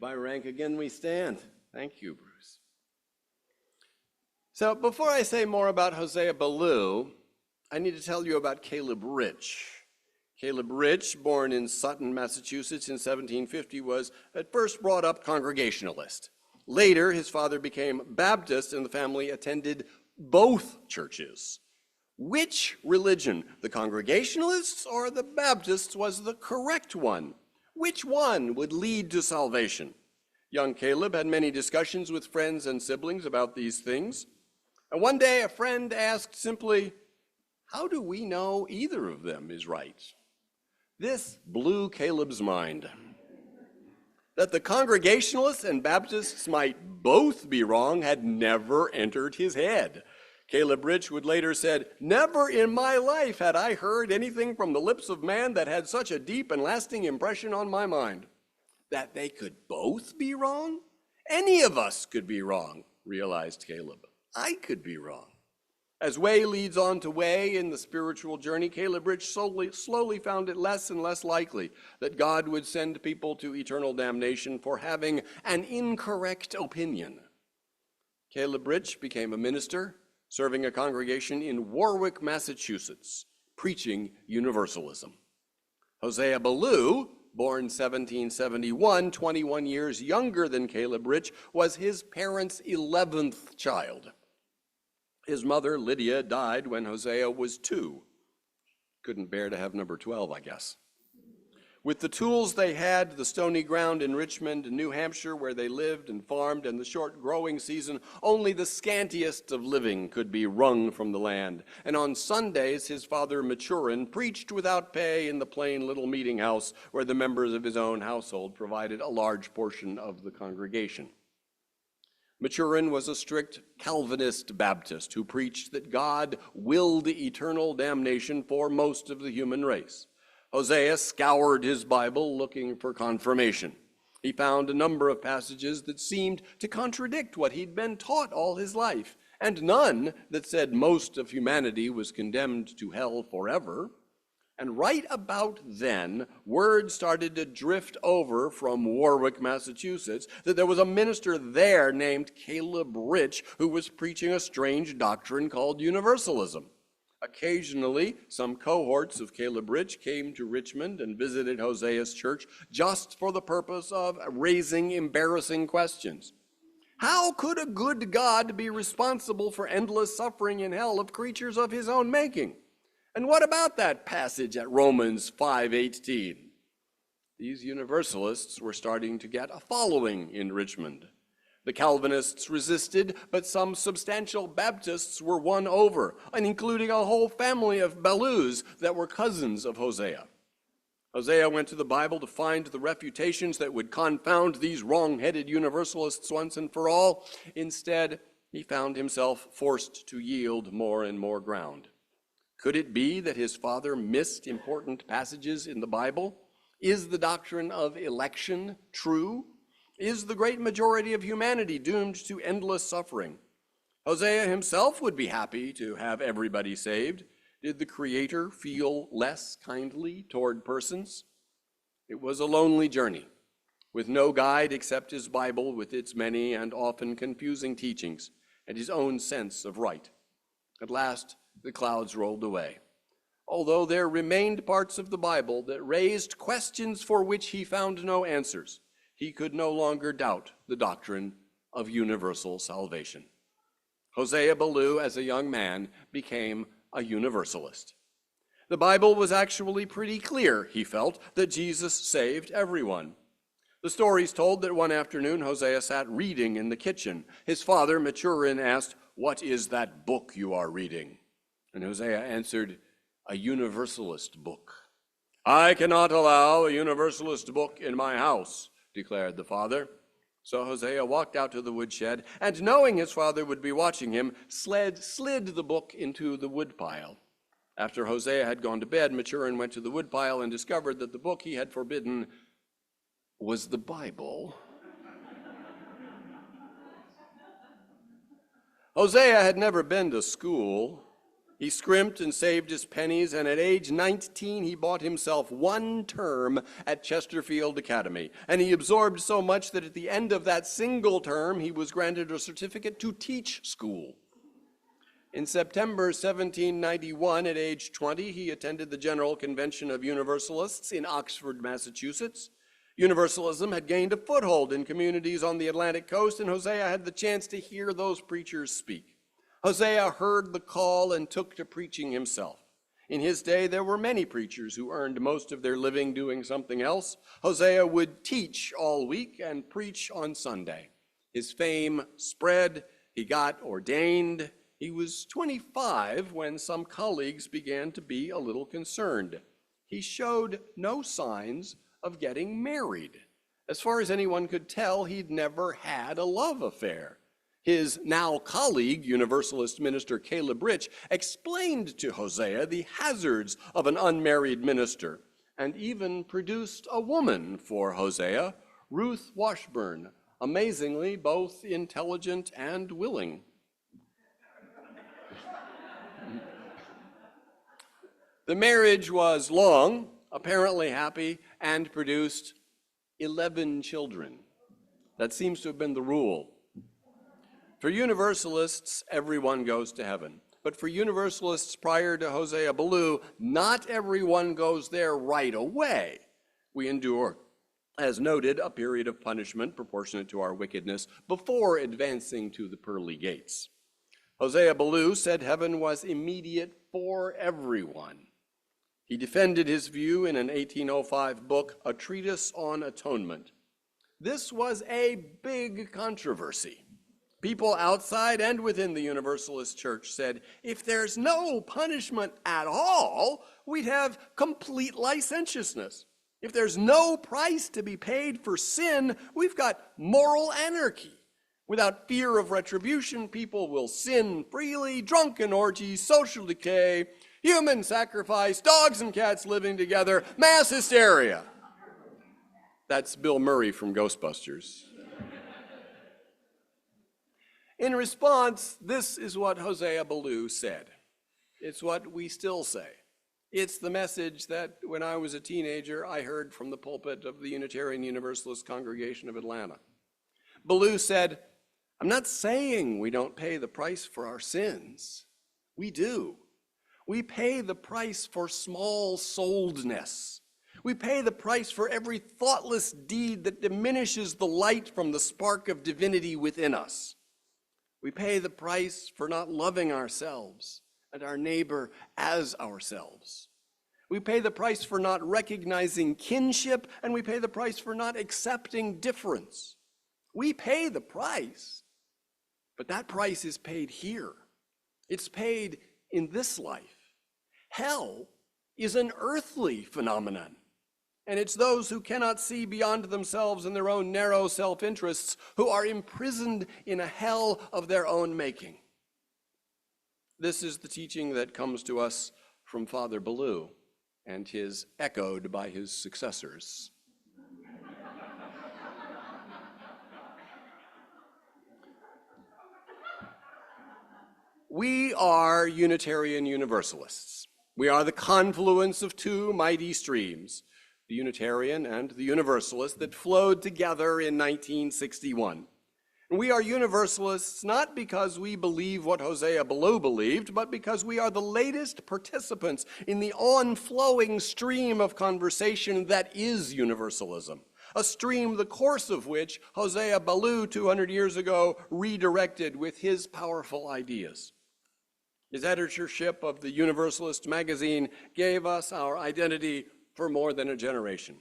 By rank again we stand. Thank you, Bruce. So before I say more about Hosea Ballou, I need to tell you about Caleb Rich. Caleb Rich, born in Sutton, Massachusetts in 1750, was at first brought up Congregationalist. Later, his father became Baptist and the family attended both churches. Which religion, the Congregationalists or the Baptists, was the correct one? Which one would lead to salvation? Young Caleb had many discussions with friends and siblings about these things. And one day a friend asked simply, "How do we know either of them is right?" This blew Caleb's mind. That the Congregationalists and Baptists might both be wrong had never entered his head. Caleb Rich would later said, "Never in my life had I heard anything from the lips of man that had such a deep and lasting impression on my mind." That they could both be wrong? Any of us could be wrong, realized Caleb. I could be wrong. As way leads on to way in the spiritual journey, Caleb Rich slowly found it less and less likely that God would send people to eternal damnation for having an incorrect opinion. Caleb Rich became a minister, serving a congregation in Warwick, Massachusetts, preaching universalism. Hosea Ballou born 1771, 21 years younger than Caleb Rich, was his parents' 11th child. His mother, Lydia, died when Hosea was 2. Couldn't bear to have number 12, I guess. With the tools they had, the stony ground in Richmond, New Hampshire, where they lived and farmed, and the short growing season, only the scantiest of living could be wrung from the land. And on Sundays, his father, Maturin, preached without pay in the plain little meeting house where the members of his own household provided a large portion of the congregation. Maturin was a strict Calvinist Baptist who preached that God willed eternal damnation for most of the human race. Hosea scoured his Bible looking for confirmation. He found a number of passages that seemed to contradict what he'd been taught all his life, and none that said most of humanity was condemned to hell forever. And right about then, word started to drift over from Warwick, Massachusetts, that there was a minister there named Caleb Rich who was preaching a strange doctrine called Universalism. Occasionally, some cohorts of Caleb Rich came to Richmond and visited Hosea's church just for the purpose of raising embarrassing questions. How could a good God be responsible for endless suffering in hell of creatures of his own making? And what about that passage at Romans 5:18? These Universalists were starting to get a following in Richmond. The Calvinists resisted, but some substantial Baptists were won over, and including a whole family of Ballous that were cousins of Hosea. Hosea went to the Bible to find the refutations that would confound these wrong-headed Universalists once and for all. Instead, he found himself forced to yield more and more ground. Could it be that his father missed important passages in the Bible? Is the doctrine of election true? Is the great majority of humanity doomed to endless suffering? Hosea himself would be happy to have everybody saved. Did the Creator feel less kindly toward persons? It was a lonely journey, with no guide except his Bible with its many and often confusing teachings and his own sense of right. At last, the clouds rolled away, although there remained parts of the Bible that raised questions for which he found no answers. He could no longer doubt the doctrine of universal salvation. Hosea Ballou, as a young man, became a Universalist. The Bible was actually pretty clear, he felt, that Jesus saved everyone. The story's told that one afternoon Hosea sat reading in the kitchen. His father, Maturin, asked, "What is that book you are reading?" And Hosea answered, "A Universalist book." "I cannot allow a Universalist book in my house," declared the father. So Hosea walked out to the woodshed, and knowing his father would be watching him, slid the book into the woodpile. After Hosea had gone to bed, Maturin went to the woodpile and discovered that the book he had forbidden was the Bible. Hosea had never been to school. He scrimped and saved his pennies, and at age 19, he bought himself one term at Chesterfield Academy. And he absorbed so much that at the end of that single term, he was granted a certificate to teach school. In September 1791, at age 20, he attended the General Convention of Universalists in Oxford, Massachusetts. Universalism had gained a foothold in communities on the Atlantic coast, and Hosea had the chance to hear those preachers speak. Hosea heard the call and took to preaching himself. In his day, there were many preachers who earned most of their living doing something else. Hosea would teach all week and preach on Sunday. His fame spread. He got ordained. He was 25 when some colleagues began to be a little concerned. He showed no signs of getting married. As far as anyone could tell, he'd never had a love affair. His now colleague, Universalist Minister Caleb Rich, explained to Hosea the hazards of an unmarried minister, and even produced a woman for Hosea, Ruth Washburn, amazingly both intelligent and willing. The marriage was long, apparently happy, and produced 11 children. That seems to have been the rule. For Universalists, everyone goes to heaven. But for Universalists prior to Hosea Ballou, not everyone goes there right away. We endure, as noted, a period of punishment proportionate to our wickedness before advancing to the pearly gates. Hosea Ballou said heaven was immediate for everyone. He defended his view in an 1805 book, A Treatise on Atonement. This was a big controversy. People outside and within the Universalist Church said, if there's no punishment at all, we'd have complete licentiousness. If there's no price to be paid for sin, we've got moral anarchy. Without fear of retribution, people will sin freely, drunken orgies, social decay, human sacrifice, dogs and cats living together, mass hysteria. That's Bill Murray from Ghostbusters. In response, this is what Hosea Ballou said. It's what we still say. It's the message that when I was a teenager, I heard from the pulpit of the Unitarian Universalist Congregation of Atlanta. Ballou said, I'm not saying we don't pay the price for our sins. We do. We pay the price for small-souledness. We pay the price for every thoughtless deed that diminishes the light from the spark of divinity within us. We pay the price for not loving ourselves and our neighbor as ourselves. We pay the price for not recognizing kinship, and we pay the price for not accepting difference. We pay the price, but that price is paid here. It's paid in this life. Hell is an earthly phenomenon, and it's those who cannot see beyond themselves and their own narrow self-interests who are imprisoned in a hell of their own making. This is the teaching that comes to us from Father Ballou, and is echoed by his successors. We are Unitarian Universalists. We are the confluence of two mighty streams, the Unitarian and the Universalist, that flowed together in 1961. And we are Universalists not because we believe what Hosea Ballou believed, but because we are the latest participants in the on-flowing stream of conversation that is Universalism, a stream the course of which Hosea Ballou 200 years ago redirected with his powerful ideas. His editorship of the Universalist magazine gave us our identity for more than a generation.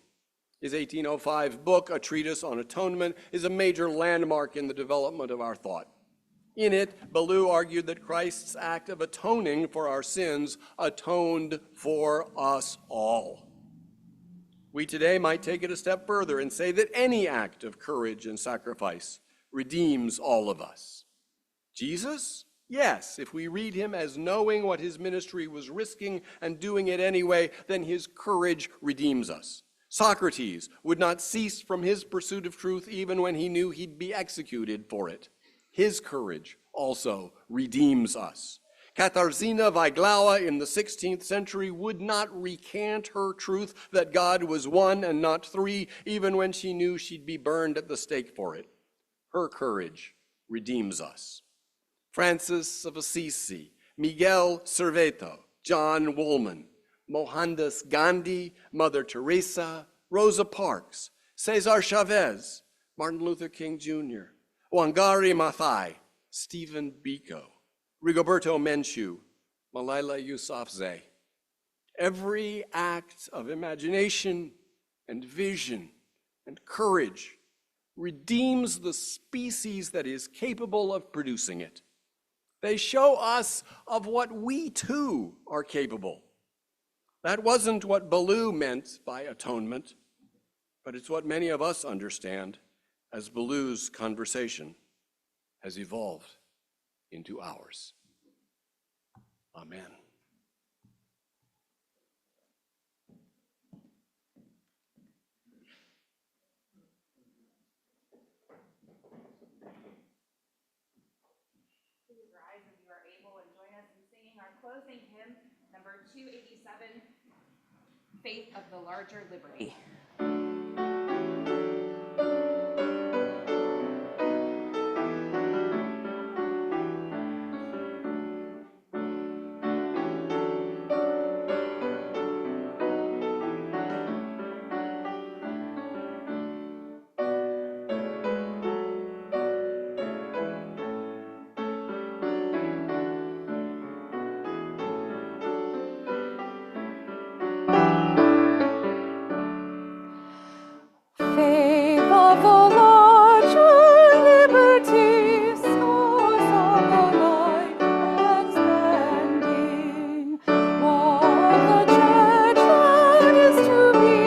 His 1805 book, A Treatise on Atonement, is a major landmark in the development of our thought. In it, Ballou argued that Christ's act of atoning for our sins atoned for us all. We today might take it a step further and say that any act of courage and sacrifice redeems all of us. Jesus? Yes, if we read him as knowing what his ministry was risking and doing it anyway, then his courage redeems us. Socrates would not cease from his pursuit of truth even when he knew he'd be executed for it. His courage also redeems us. Katarzyna Wyglawa in the 16th century would not recant her truth that God was one and not three, even when she knew she'd be burned at the stake for it. Her courage redeems us. Francis of Assisi, Miguel Serveto, John Woolman, Mohandas Gandhi, Mother Teresa, Rosa Parks, Cesar Chavez, Martin Luther King Jr., Wangari Maathai, Stephen Biko, Rigoberto Menchú, Malala Yousafzai. Every act of imagination and vision and courage redeems the species that is capable of producing it. They show us of what we too are capable. That wasn't what Ballou meant by atonement, but it's what many of us understand as Ballou's conversation has evolved into ours. Amen. Please rise if you are able and join us in singing our closing hymn, number 287, Faith of the Larger Liberty. of the Lord, true liberty, source of the light expanding. Law of the church that is to be,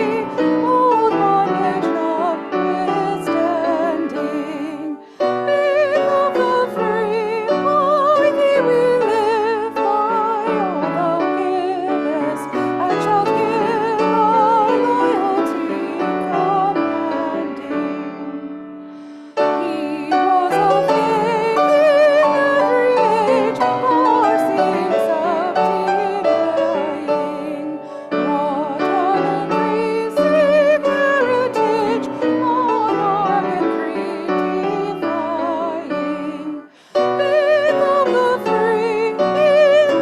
old bondage notwithstanding. Faith of the free, by thee we live, by all thou givest, and shalt give our loyalty commanding. He was of faith in every age, our sins subdenying. What an increasing heritage, monarch and creed defying. Faith of the free, in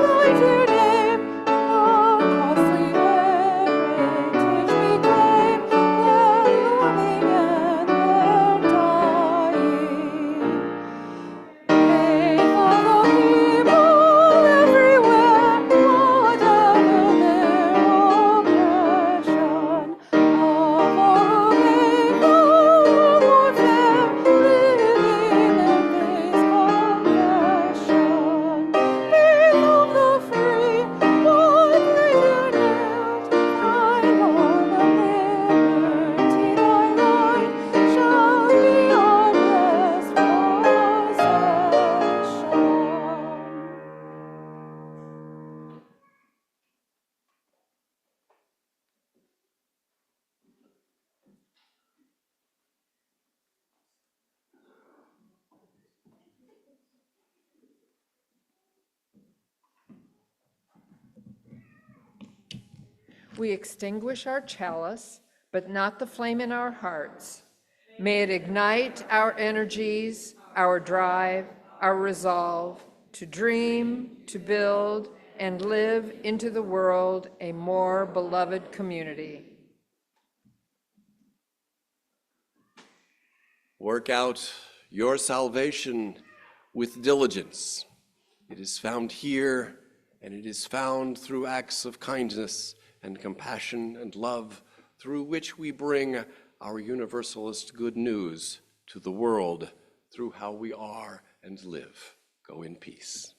thy dear name, our costly heritage we claim, their loving and their dying. Faith of the people everywhere, whatever their oppression, of all who make the world more fair, living in this confession. Faith of the free, what greater doubt, thy Lord of liberty, thy light shall be our blessed possession. We extinguish our chalice, but not the flame in our hearts. May it ignite our energies, our drive, our resolve to dream, to build, and live into the world a more beloved community. Work out your salvation with diligence. It is found here, and it is found through acts of kindness and compassion and love, through which we bring our universalist good news to the world through how we are and live. Go in peace.